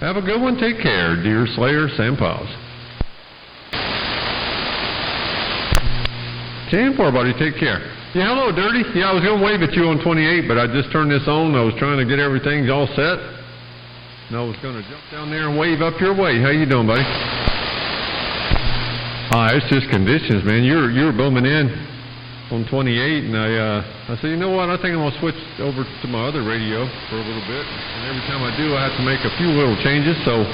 Have a good one. Take care. Deerslayer, Sam Piles. 10-4, buddy. Take care. Yeah, hello, Dirty. Yeah, I was going to wave at you on 28, but I just turned this on. I was trying to get everything all set. And I was going to jump down there and wave up your way. How you doing, buddy? It's just conditions, man. You're booming in on 28, and I said, you know what? I think I'm going to switch over to my other radio for a little bit. And every time I do, I have to make a few little changes. So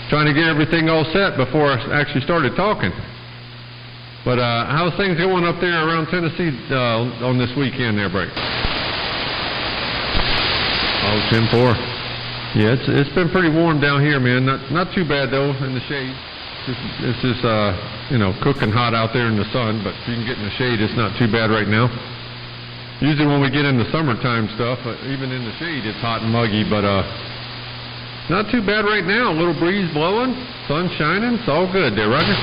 trying to get everything all set before I actually started talking. But how's things going up there around Tennessee on this weekend there, Break? 10-4. Yeah, it's been pretty warm down here, man. Not too bad, though, in the shade. It's just cooking hot out there in the sun, but if you can get in the shade, it's not too bad right now. Usually when we get in the summertime stuff, even in the shade, it's hot and muggy, but not too bad right now. A little breeze blowing, sun shining. It's all good there, Roger.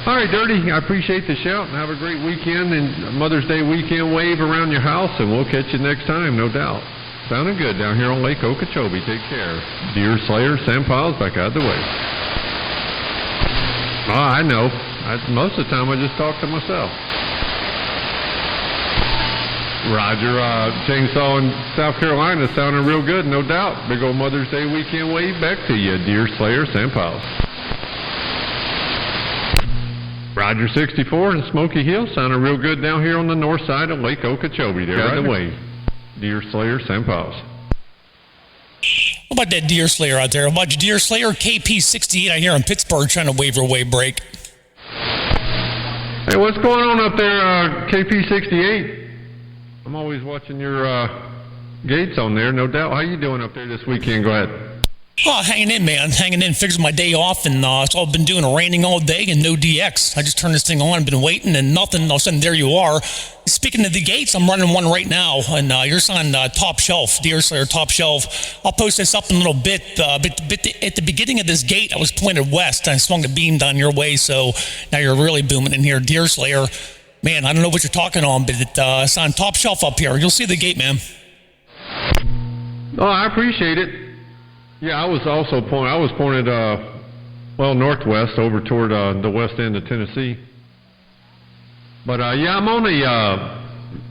All right, Dirty, I appreciate the shout, and have a great weekend and Mother's Day weekend wave around your house, and we'll catch you next time, no doubt. Sounding good down here on Lake Okeechobee. Take care. Deerslayer, Sam Piles, back out of the way. I know. Most of the time I just talk to myself. Roger, Chainsaw in South Carolina sounding real good, no doubt. Big old Mother's Day weekend wave back to you, Deerslayer, Sam Piles. Roger 64 in Smoky Hill, sounding real good down here on the north side of Lake Okeechobee. There, right away. Deerslayer, Sam Piles. How about that Deerslayer out there? How about your Deerslayer KP68 out here in Pittsburgh trying to wave your way break? Hey, what's going on up there, KP68? I'm always watching your gates on there, no doubt. How you doing up there this weekend? Go ahead. Oh, hanging in, man. Hanging in. Figures my day off, and it's all been doing raining all day and no DX. I just turned this thing on, been waiting, and nothing. All of a sudden, there you are. Speaking of the gates, I'm running one right now, and you're on Top Shelf, Deerslayer Top Shelf. I'll post this up in a little bit. But at the beginning of this gate, I was pointed west. I swung the beam down your way, so now you're really booming in here. Deerslayer, man, I don't know what you're talking on, but it's on Top Shelf up here. You'll see the gate, man. Oh, I appreciate it. Yeah, I was pointed, northwest over toward the west end of Tennessee. But yeah, I'm on the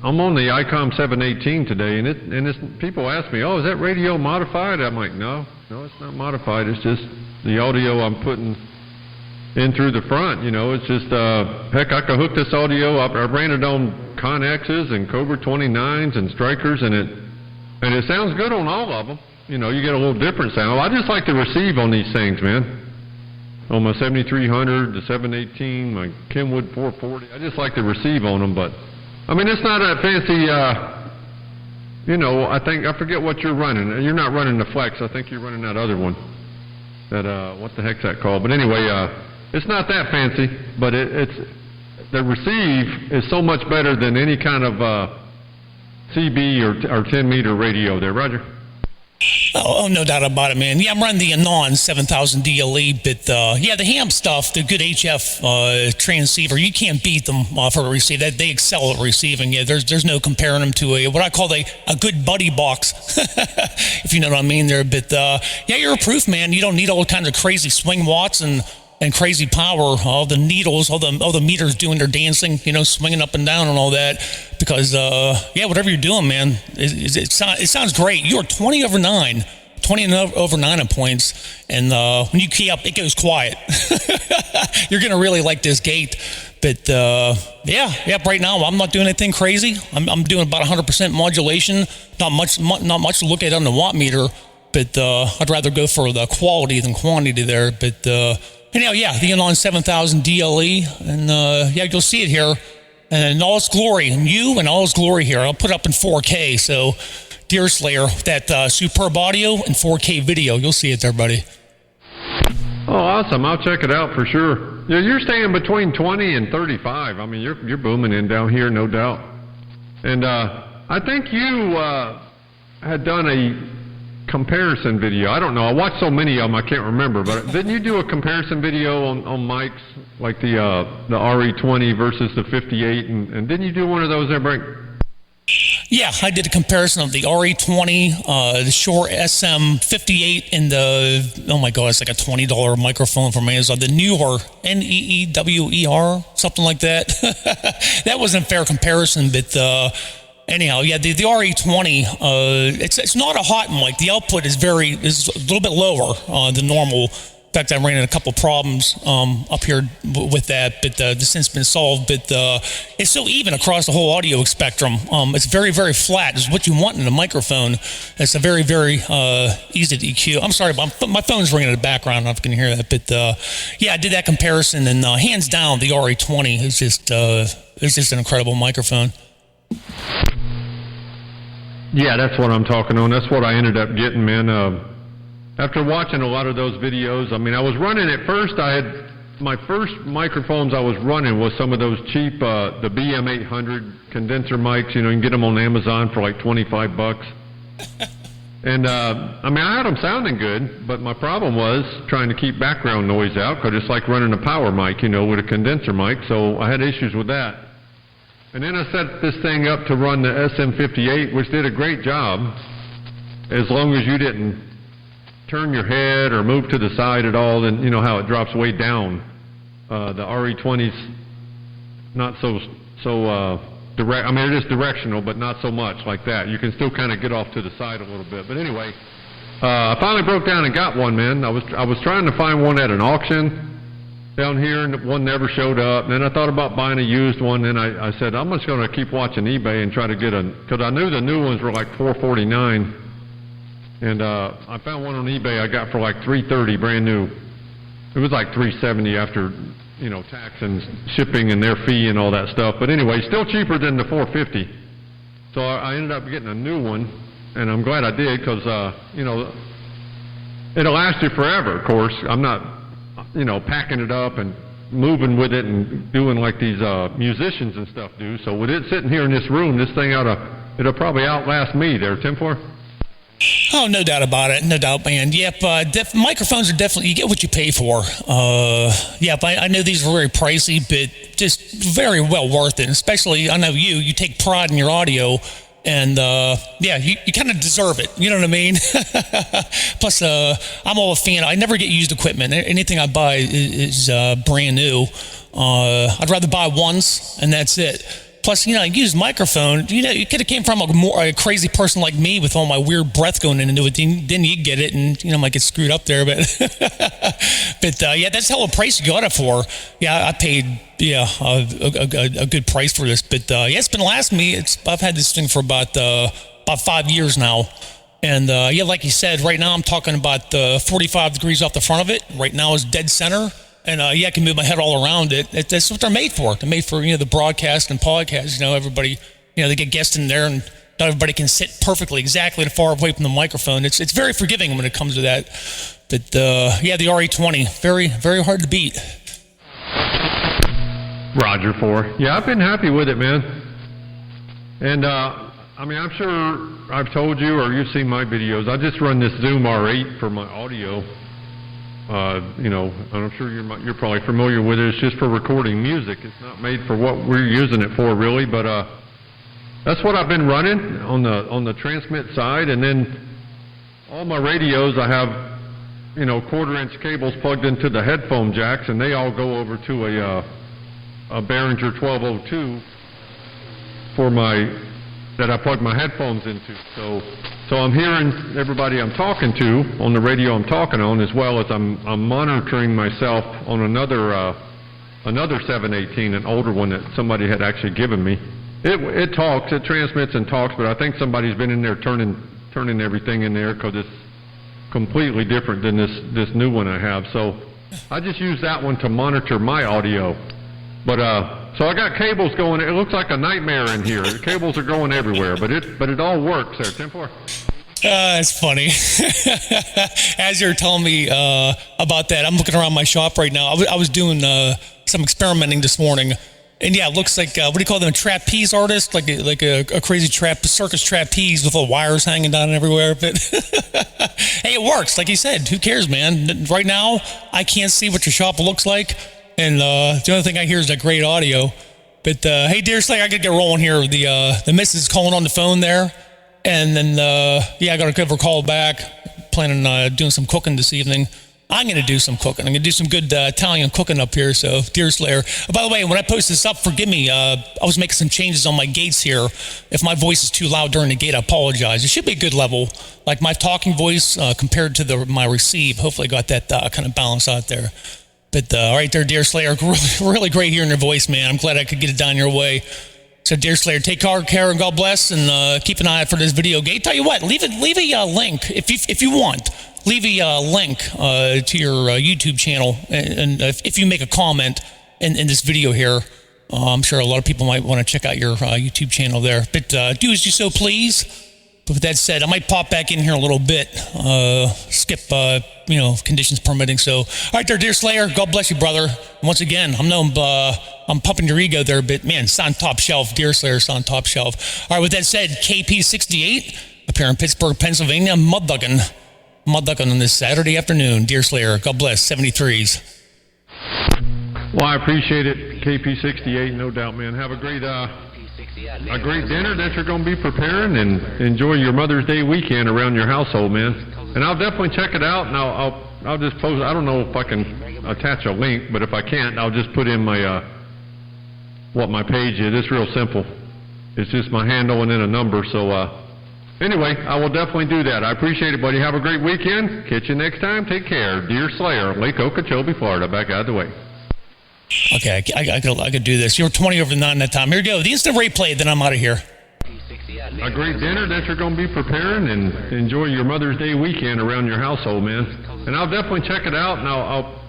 ICOM 718 today, and people ask me, "Oh, is that radio modified?" I'm like, "No, it's not modified. It's just the audio I'm putting in through the front. It's just heck, I could hook this audio up. I ran it on Connexes and Cobra 29s and Strikers, and it sounds good on all of them. You get a little different sound. I just like to receive on these things, man. On my 7300, the 718, my Kenwood 440. I just like to receive on them, but I mean, it's not a fancy, I forget what you're running. You're not running the Flex. I think you're running that other one. That, what the heck's that called? But anyway, it's not that fancy, but the receive is so much better than any kind of CB or 10-meter radio there, Roger. Oh, no doubt about it, man. Yeah, I'm running the Anon 7000 DLE, but the ham stuff, the good HF transceiver, you can't beat them for a receive. They excel at receiving. Yeah, there's no comparing them to what I call a good buddy box, if you know what I mean there. But you're a proof, man. You don't need all kinds of crazy swing watts and crazy power, all the needles, all the meters doing their dancing, swinging up and down and all that. Because, whatever you're doing, man, it sounds great. You're 20 over 9 in points. And when you key up, it goes quiet. You're going to really like this gate. But, right now, I'm not doing anything crazy. I'm doing about 100% modulation. Not much to look at on the watt meter. But I'd rather go for the quality than quantity there. But, the Anon 7000 DLE. And, you'll see it here. And in all its glory, and all its glory here. I'll put it up in 4K. So, Deerslayer, that superb audio and 4K video. You'll see it there, buddy. Oh, awesome. I'll check it out for sure. Yeah, you're staying between 20 and 35. I mean, you're booming in down here, no doubt. And I think you had done a comparison video. I don't know. I watched so many of them, I can't remember. But didn't you do a comparison video on mics, like the RE20 versus the 58? And didn't you do one of those there, Brink? Yeah, I did a comparison of the RE20, the Shure SM58, and oh my God, it's like a $20 microphone from Amazon. The newer NEEWER, something like that. That wasn't a fair comparison, but anyhow, yeah, the RE20, it's not a hot mic. The output is a little bit lower than normal. In fact, I ran into a couple problems up here with that, but this since been solved. But it's so even across the whole audio spectrum. It's very, very flat. It's what you want in a microphone. It's a very, very easy to EQ. I'm sorry, but my phone's ringing in the background. I don't know if you can hear that. But yeah, I did that comparison, and hands down, the RE20 is just an incredible microphone. Yeah, that's what I'm talking on. That's what I ended up getting, man. After watching a lot of those videos, I mean, I was running at first. My first microphones I was running was some of those cheap, the BM800 condenser mics. You know, you can get them on Amazon for like $25. And, I mean, I had them sounding good, but my problem was trying to keep background noise out because it's like running a power mic, you know, with a condenser mic. So I had issues with that. And then I set this thing up to run the SM58, which did a great job as long as you didn't turn your head or move to the side at all. Then you know how it drops way down. The RE20's not so direct. I mean, it is directional, but not so much like that. You can still kind of get off to the side a little bit. But anyway, I finally broke down and got one, man. I was trying to find one at an auction down here, and one never showed up. And then I thought about buying a used one. Then I said, I'm just going to keep watching eBay and try to get because I knew the new ones were like $449. And I found one on eBay I got for like $330 brand new. It was like $370 after, you know, tax and shipping and their fee and all that stuff. But anyway, still cheaper than the $450. So I ended up getting a new one, and I'm glad I did because, you know, it'll last you forever, of course. I'm not, you know, packing it up and moving with it and doing like these musicians and stuff do. So with it sitting here in this room, this thing it'll probably outlast me there, Tim Four. Oh, no doubt about it. No doubt, man. Yep, microphones are definitely, you get what you pay for. Yep, I know these are very pricey, but just very well worth it. Especially, I know you take pride in your audio, and yeah, you kind of deserve it. You know what I mean? Plus, I'm all a fan. I never get used equipment. Anything I buy is brand new. I'd rather buy once, and that's it. Plus, you know, use microphone. You know, you could have came from a crazy person like me with all my weird breath going into it. Then you get it, and you know, might get screwed up there. But, yeah, that's hell of a price you got it for. Yeah, I paid a good price for this. But yeah, it's been lasting me. I've had this thing for about 5 years now. And yeah, like you said, right now I'm talking about 45 degrees off the front of it. Right now is dead center. And yeah, I can move my head all around it. That's what they're made for. They're made for, you know, the broadcast and podcast. You know, everybody, you know, they get guests in there, and not everybody can sit perfectly, exactly far away from the microphone. It's very forgiving when it comes to that. But yeah, the RE20, very, very hard to beat. Roger 4. Yeah, I've been happy with it, man. And I mean, I'm sure I've told you or you've seen my videos. I just run this Zoom R8 for my audio. You know, I'm sure you're probably familiar with it. It's just for recording music. It's not made for what we're using it for, really. But that's what I've been running on the transmit side. And then all my radios, I have, you know, 1/4-inch cables plugged into the headphone jacks, and they all go over to a Behringer 1202 that I plug my headphones into. So I'm hearing everybody I'm talking to on the radio I'm talking on, as well as I'm monitoring myself on another 718, an older one that somebody had actually given me. It talks, it transmits and talks, but I think somebody's been in there turning everything in there because it's completely different than this new one I have. So I just use that one to monitor my audio. But so I got cables going. It looks like a nightmare in here. The cables are going everywhere, but it all works there. 10-4. It's funny. As you're telling me about that, I'm looking around my shop right now. I was doing some experimenting this morning, and yeah, it looks like what do you call them? A trapeze artist, like a crazy circus trapeze with all wires hanging down everywhere. But hey, it works. Like you said, who cares, man? Right now, I can't see what your shop looks like. And the only thing I hear is that great audio. But hey, Deerslayer, I gotta get rolling here. The missus is calling on the phone there, and then I gotta give her a call back. Planning on doing some cooking this evening. I'm gonna do some cooking. I'm gonna do some good Italian cooking up here. So, Deerslayer. By the way, when I post this up, forgive me. I was making some changes on my gates here. If my voice is too loud during the gate, I apologize. It should be a good level, like my talking voice compared to my receive. Hopefully, I got that kind of balance out there. But all right there, Deerslayer, really great hearing your voice, man. I'm glad I could get it down your way. So, Deerslayer, take care and God bless, and keep an eye out for this video gate. Tell you what, leave a link if you want. Leave a link to your YouTube channel, and if you make a comment in this video here, I'm sure a lot of people might want to check out your YouTube channel there. But do as you so please. But with that said, I might pop back in here a little bit, skip, conditions permitting. So, all right there, Deerslayer, God bless you, brother. Once again, I'm pumping your ego there, but man, it's on top shelf. Deerslayer's on top shelf. All right, with that said, KP68 up here in Pittsburgh, Pennsylvania, mud ducking on this Saturday afternoon. Deerslayer, God bless, 73s. Well, I appreciate it, KP68, no doubt, man. Have a great dinner that you're going to be preparing, and enjoy your Mother's Day weekend around your household, man. And I'll definitely check it out, and I'll just post. I don't know if I can attach a link, but if I can't, I'll just put in my what my page is. It's real simple. It's just my handle and then a number. So anyway, I will definitely do that. I appreciate it, buddy. Have a great weekend. Catch you next time. Take care. Deerslayer, Lake Okeechobee, Florida. Back out of the way. Okay, I could do this. You were 20 over 9 that time. Here we go. The instant replay, then I'm out of here. A great dinner that you're going to be preparing, and enjoy your Mother's Day weekend around your household, man. And I'll definitely check it out, and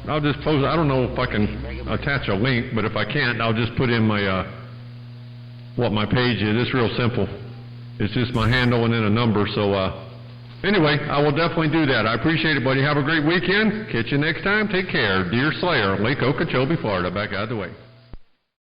I'll just post. I don't know if I can attach a link, but if I can't, I'll just put in my what my page is. It's real simple. It's just my handle and then a number. So anyway, I will definitely do that. I appreciate it, buddy. Have a great weekend. Catch you next time. Take care. Deerslayer, Lake Okeechobee, Florida. Back out of the way.